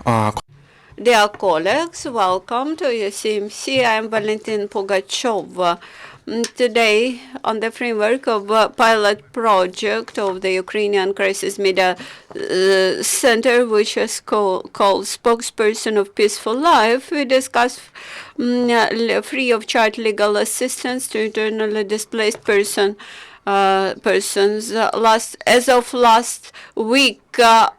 Dear colleagues, welcome to UCMC. I'm Valentin Pugachev. Today, on the framework of a pilot project of the Ukrainian Crisis Media Center, which is called Spokesperson of Peaceful Life, we discuss free of charge legal assistance to internally displaced persons. As of last week,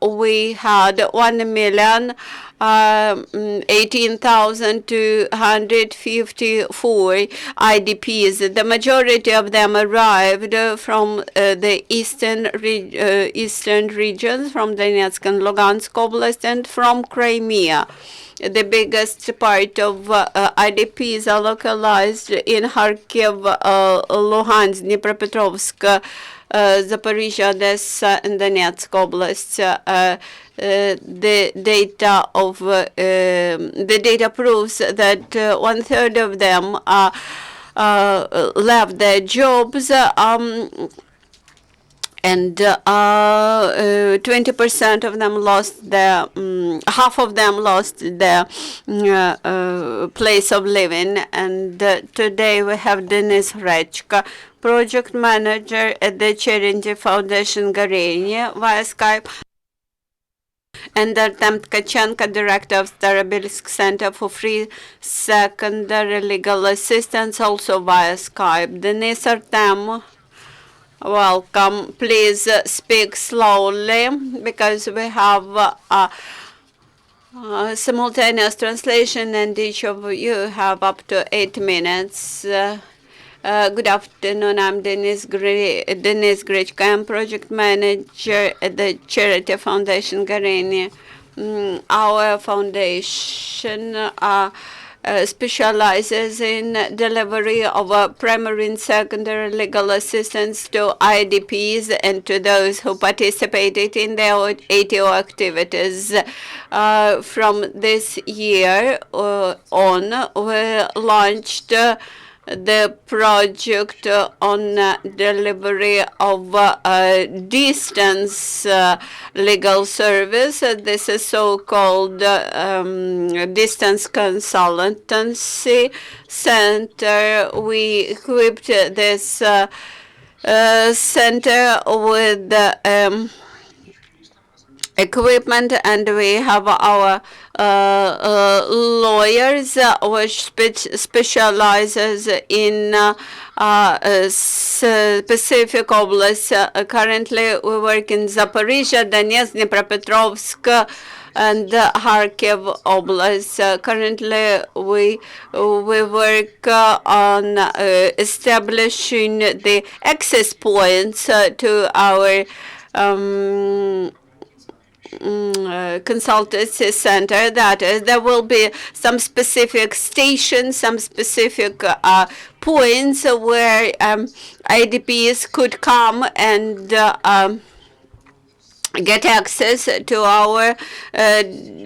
we had 1,018,254 IDPs. The majority of them arrived from the eastern regions, from Donetsk and Lugansk Oblast, and from Crimea. The biggest part of IDPs are localized in Kharkiv, Luhansk, Dnipropetrovsk, Zaporizhia, Odessa, and Donetsk Oblast. The data proves that 1/3 of them left their jobs. And 20% of them lost their, half of them lost their place of living. And today we have Denis Grechko, project manager at the Charity Foundation Goreniye via Skype, and Artem Tkachenko, director of Starobilsk Center for Free Secondary Legal Assistance, also via Skype. Denis, Artem, welcome. Please speak slowly because we have simultaneous translation and each of you have up to 8 minutes. Good afternoon. I'm Denis Grechko. I'm project manager at the Charity Foundation Goreniye. Our foundation specializes in delivery of primary and secondary legal assistance to IDPs and to those who participated in their ATO activities. From this year on, we launched the project on delivery of distance legal service. This is so-called distance consultancy center. We equipped this center with equipment, and we have our lawyers which specializes in specific oblasts. Currently, we work in Zaporizhia, Donetsk, Dnipropetrovsk, and Kharkiv Oblast. Currently, we work on establishing the access points to our consultancy center. That is, there will be some specific stations, some specific points where IDPs could come and get access to our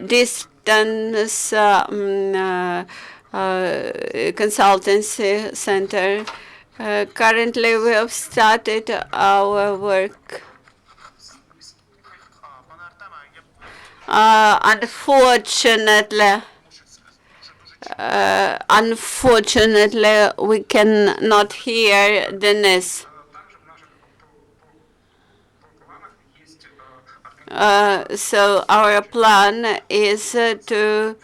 distance consultancy center. Currently, we have started our work. Unfortunately, we cannot hear Denis. So our plan is to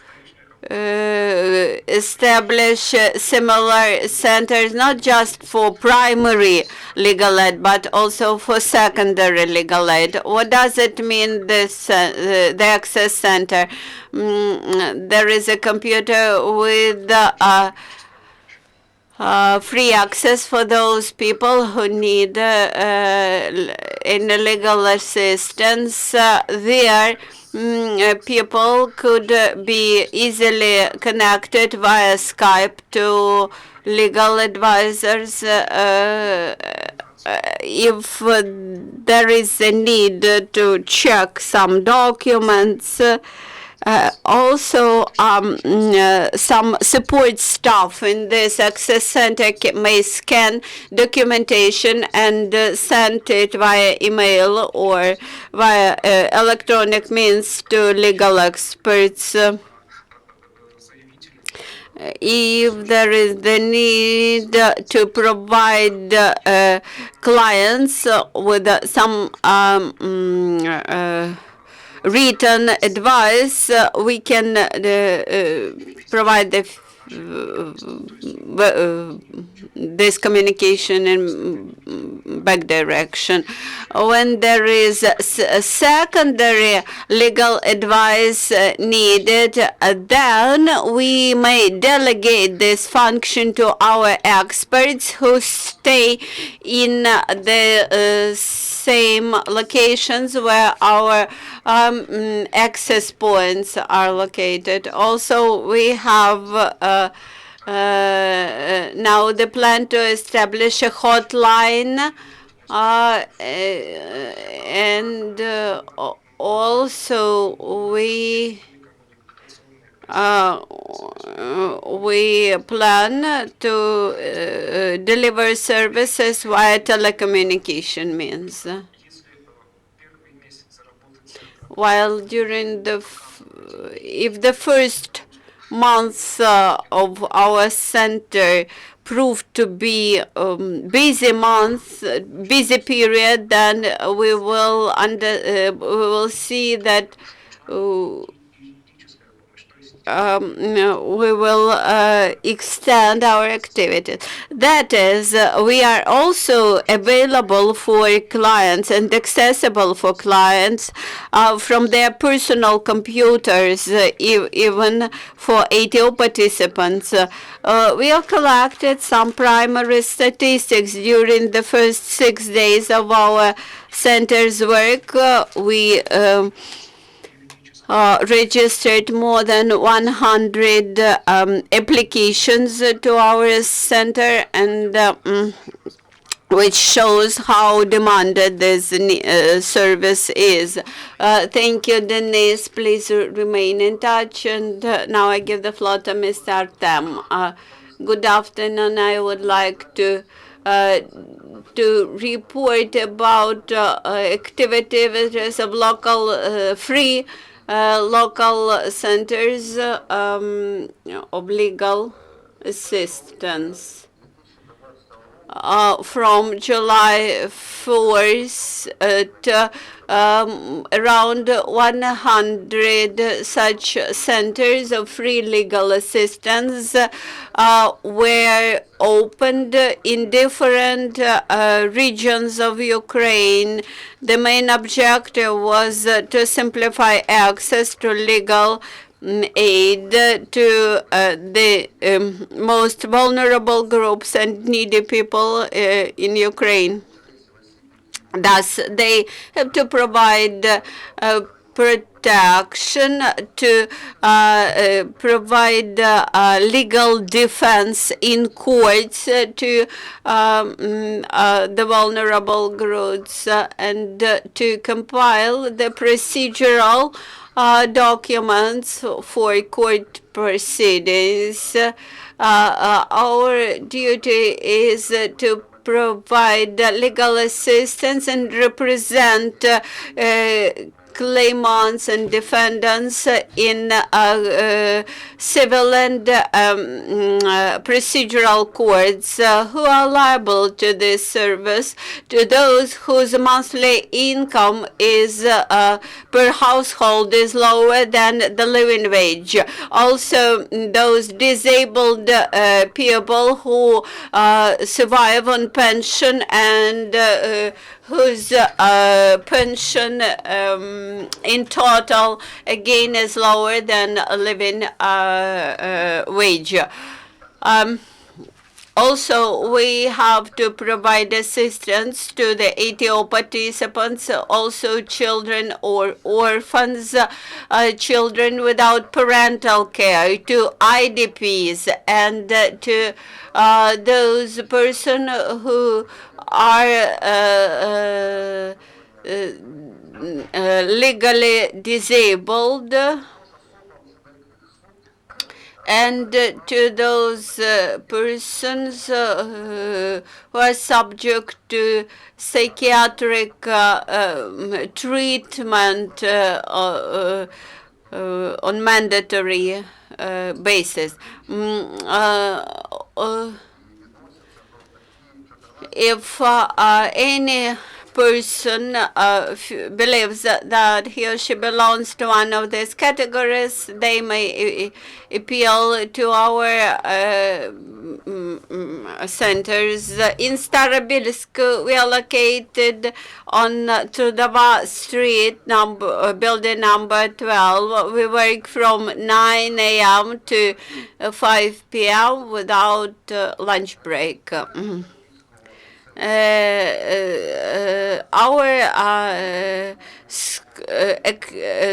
establish similar centers, not just for primary legal aid, but also for secondary legal aid. What does it mean, this the access center? There is a computer with free access for those people who need any legal assistance. There, people could be easily connected via Skype to legal advisors if there is a need to check some documents. Also, some support staff in this access center may scan documentation and send it via email or via electronic means to legal experts. If there is the need to provide clients with some written advice, we can provide this communication in back direction. When there is a secondary legal advice needed, then we may delegate this function to our experts who stay in the same locations where our access points are located. Also, we have now the plan to establish a hotline, and also we plan to deliver services via telecommunication means. While during if the first months of our center proved to be busy period, then we will see that we will extend our activities. That is, we are also available for clients and accessible for clients from their personal computers, even for ATO participants. We have collected some primary statistics during the first 6 days of our center's work. We registered more than 100 applications to our center, and which shows how demanded this service is. Thank you, Denise. Please remain in touch. And now I give the floor to Mr. Artem. Good afternoon. I would like to report about activities of local free local centers of legal assistance. From July 4th to around 100 such centers of free legal assistance were opened in different regions of Ukraine. The main objective was to simplify access to legal aid to the most vulnerable groups and needy people in Ukraine. Thus, they have to provide protection, to provide legal defense in courts to the vulnerable groups, and to compile the procedural documents for court proceedings. Our duty is to provide legal assistance and represent claimants and defendants in civil and procedural courts who are liable to this service, to those whose monthly income is per household is lower than the living wage. Also, those disabled people who survive on pension and whose pension in total again is lower than a living wage. Also, we have to provide assistance to the ATO participants, also children or orphans, children without parental care, to IDPs, and to those persons who are legally disabled. and to those persons who are subject to psychiatric treatment on mandatory basis. If any person believes that he or she belongs to one of these categories, they may appeal to our centers. In Starobilsk, we are located on Trudova Street, building number 12. We work from 9 a.m. to 5 p.m. without lunch break. Our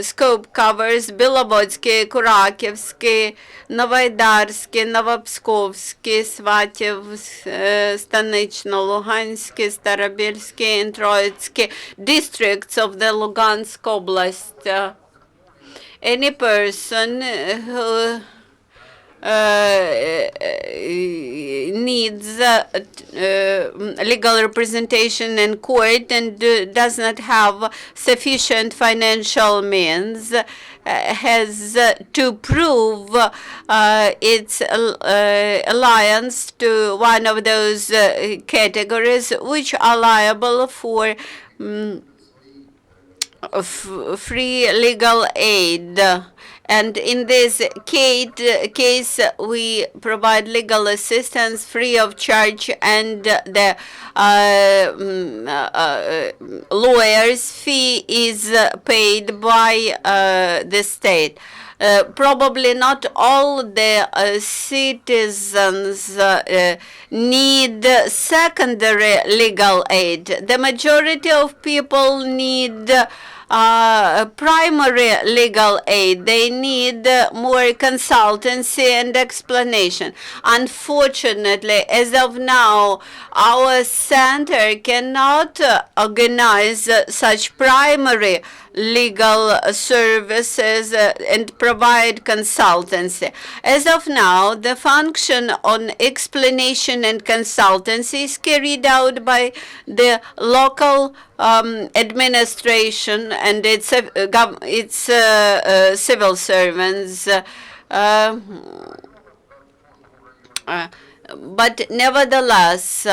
scope covers Біловодський, Кураківський, Новоайдарський, Новопсковський, Сватів, Станично, Луганський, Starobilski, and Троїцький districts of the Lugansk Oblast. Any person who needs legal representation in court and does not have sufficient financial means has to prove its alliance to one of those categories which are liable for free legal aid. And in this case, we provide legal assistance free of charge, and the lawyer's fee is paid by the state. Probably not all the citizens need secondary legal aid. The majority of people need primary legal aid. They need more consultancy and explanation. Unfortunately, as of now, our center cannot organize such primary legal services and provide consultancy. As of now, the function on explanation and consultancy is carried out by the local administration and its civil servants. But nevertheless,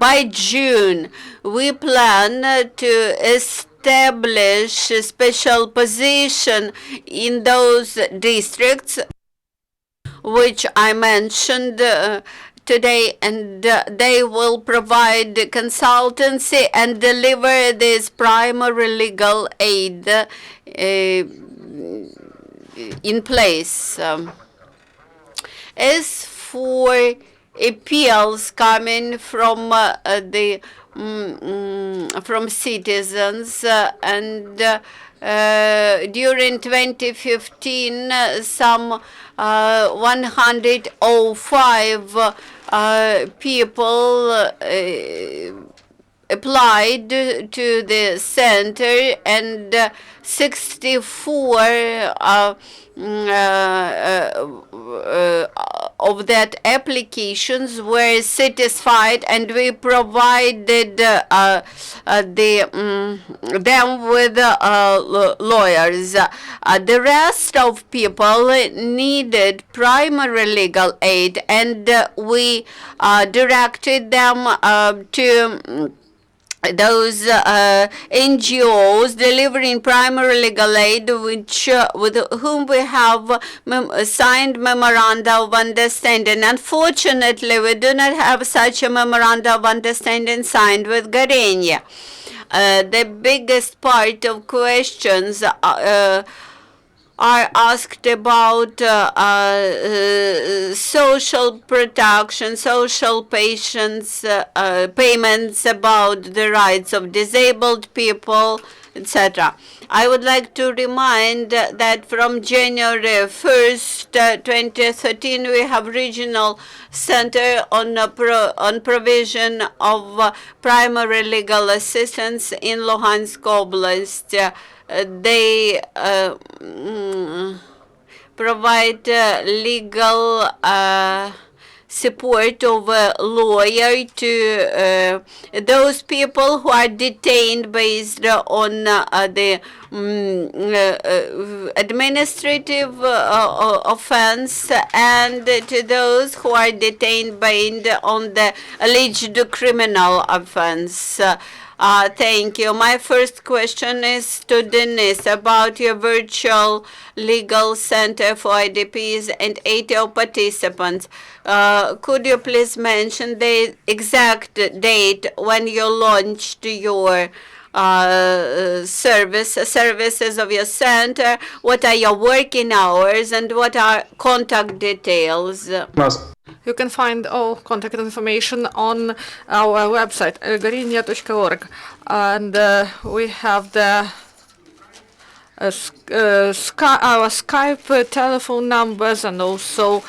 by June, we plan to establish a special position in those districts which I mentioned today, and they will provide consultancy and deliver this primary legal aid in place. As for appeals coming from from citizens, and during 2015, some 105 people applied to the center, and 64 of that applications were satisfied, and we provided them with lawyers. The rest of people needed primary legal aid, and we directed them to those NGOs delivering primary legal aid, which with whom we have signed memoranda of understanding. Unfortunately, we do not have such a memoranda of understanding signed with Goreniye. The biggest part of questions are asked about social protection, social payments about the rights of disabled people, etc. I would like to remind that from January 1st, 2013, we have regional center on provision of primary legal assistance in Luhansk Oblast. They provide legal support of a lawyer to those people who are detained based on the administrative offense, and to those who are detained based on the alleged criminal offense. Thank you. My first question is to Denise about your virtual legal center for IDPs and ATO participants. Could you please mention the exact date when you launched your services of your center? What are your working hours and what are contact details? You can find all contact information on our website, goreniye.org. And we have the our Skype telephone numbers, and also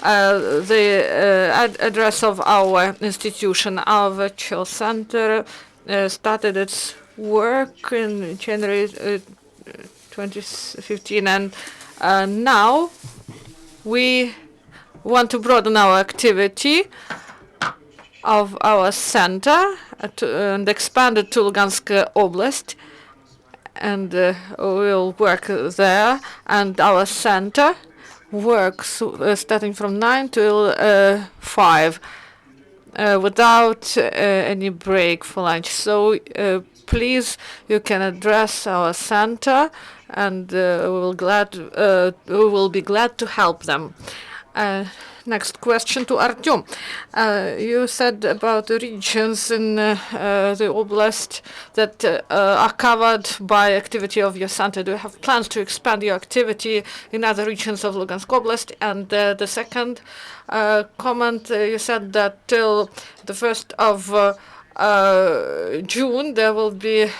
the address of our institution. Our virtual center started its work in January 2015, and now we want to broaden our activity of our center and expand it to Lugansk Oblast, and we'll work there. And our center works starting from 9 till 5 without any break for lunch. So please, you can address our center, and we will be glad to help them. Next question to Artem. You said about the regions in the oblast that are covered by activity of your center. Do you have plans to expand your activity in other regions of Lugansk Oblast? And the second comment, you said that till the 1st of June, there will be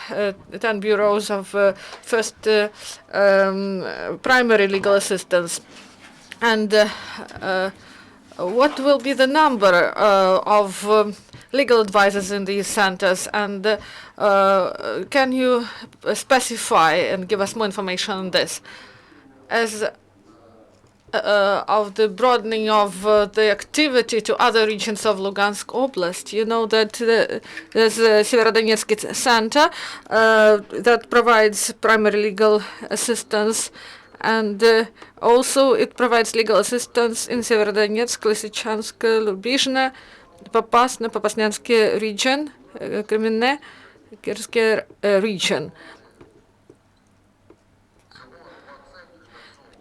10 bureaus of first primary legal assistance. And what will be the number of legal advisors in these centers? And can you specify and give us more information on this? As of the broadening of the activity to other regions of Lugansk Oblast, you know that there's a Severodonetsk center that provides primary legal assistance, and also it provides legal assistance in Severodonetsk, Lysychansk, Lubizhne, Popasnansky region, Kremenné, Kirsky region.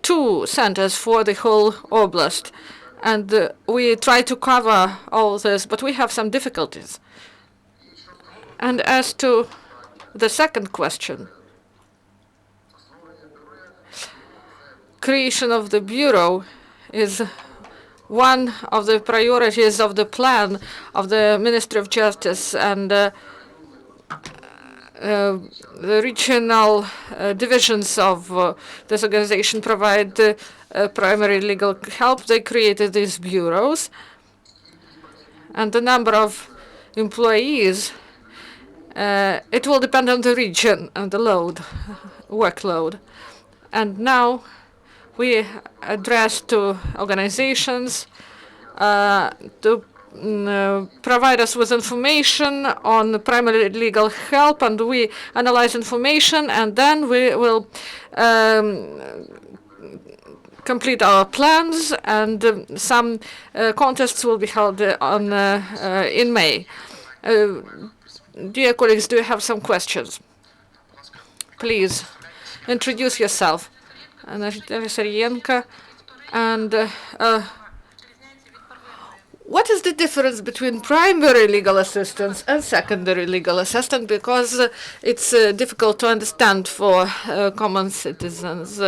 2 centers for the whole oblast, and we try to cover all this, but we have some difficulties. And as to the second question, creation of the bureau is one of the priorities of the plan of the Ministry of Justice, and the regional divisions of this organization provide primary legal help. They created these bureaus, and the number of employees, it will depend on the region and the workload. And now we address to organizations to provide us with information on primary legal help, and we analyze information, and then we will complete our plans, and some contests will be held in May. Dear colleagues, do you have some questions? Please introduce yourself. And what is the difference between primary legal assistance and secondary legal assistance? Because it's difficult to understand for common citizens.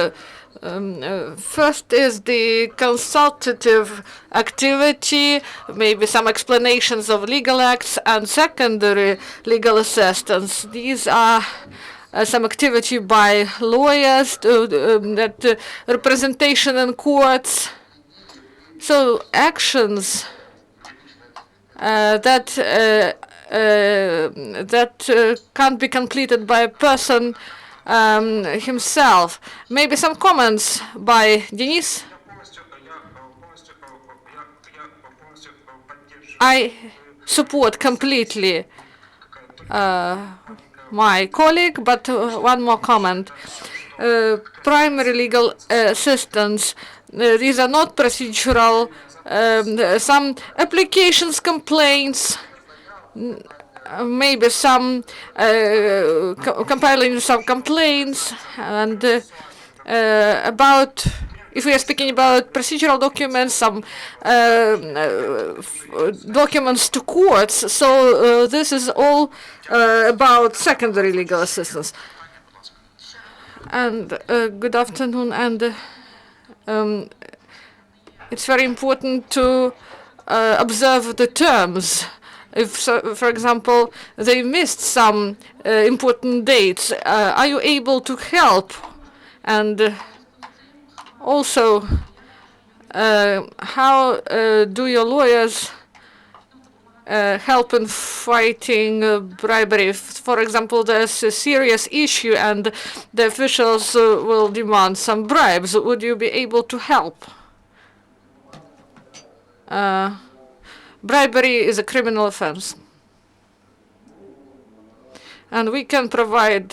First is the consultative activity, maybe some explanations of legal acts, and secondary legal assistance. These are some activity by lawyers, that representation in courts. So actions that can't be completed by a person himself. Maybe some comments by Denis? I support completely my colleague, but one more comment. Primary legal assistance. These are not procedural. Some applications, complaints, maybe some compiling some complaints, and about, if we are speaking about procedural documents, some documents to courts. So this is all about secondary legal assistance. And good afternoon. And it's very important to observe the terms. If, for example, they missed some important dates, are you able to help? And also, how do your lawyers help in fighting bribery? For example, there's a serious issue and the officials will demand some bribes. Would you be able to help? Bribery is a criminal offense. And we can provide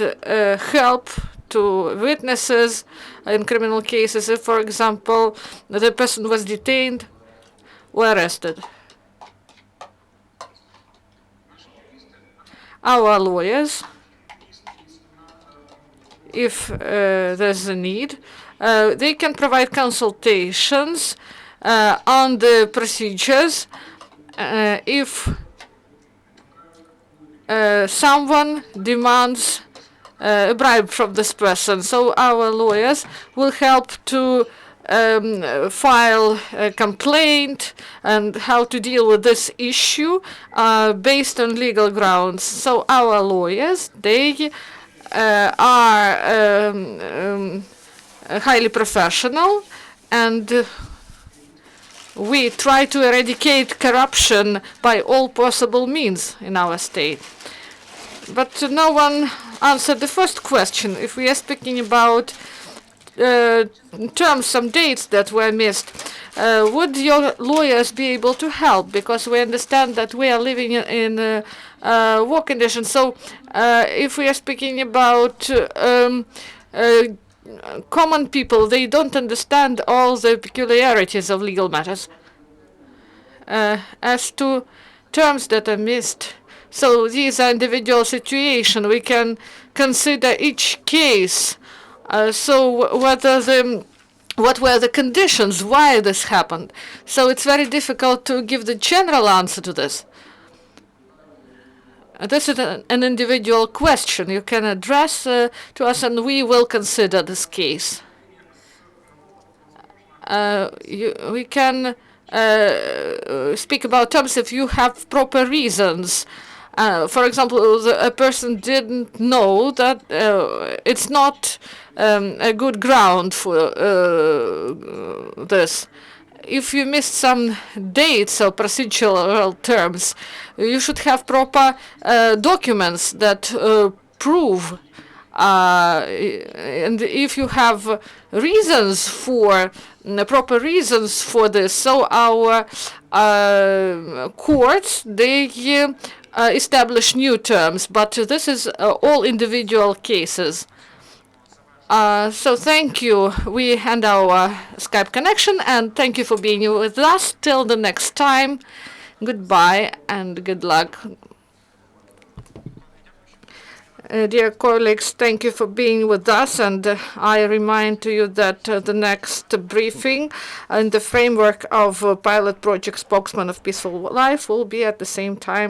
help to witnesses in criminal cases if, for example, the person was detained or arrested. Our lawyers, if there's a need, they can provide consultations on the procedures if someone demands a bribe from this person. So our lawyers will help to file a complaint and how to deal with this issue based on legal grounds. So our lawyers, they are highly professional, and we try to eradicate corruption by all possible means in our state. But no one answered the first question. If we are speaking about terms, some dates that were missed, would your lawyers be able to help? Because we understand that we are living in war conditions. So if we are speaking about common people, they don't understand all the peculiarities of legal matters. As to terms that are missed, so these are individual situations. We can consider each case. So what were the conditions, why this happened? So it's very difficult to give the general answer to this. This is an individual question you can address to us, and we will consider this case. We can speak about terms if you have proper reasons. For example, a person didn't know that it's not a good ground for this. If you missed some dates or procedural terms, you should have proper documents that prove. And if you have reasons for proper reasons for this, so our courts, they establish new terms, but this is all individual cases. So thank you. We end our Skype connection, and thank you for being with us. Till the next time, goodbye and good luck. Dear colleagues, thank you for being with us, and I remind you that the next briefing in the framework of pilot project Spokesman of Peaceful Life will be at the same time.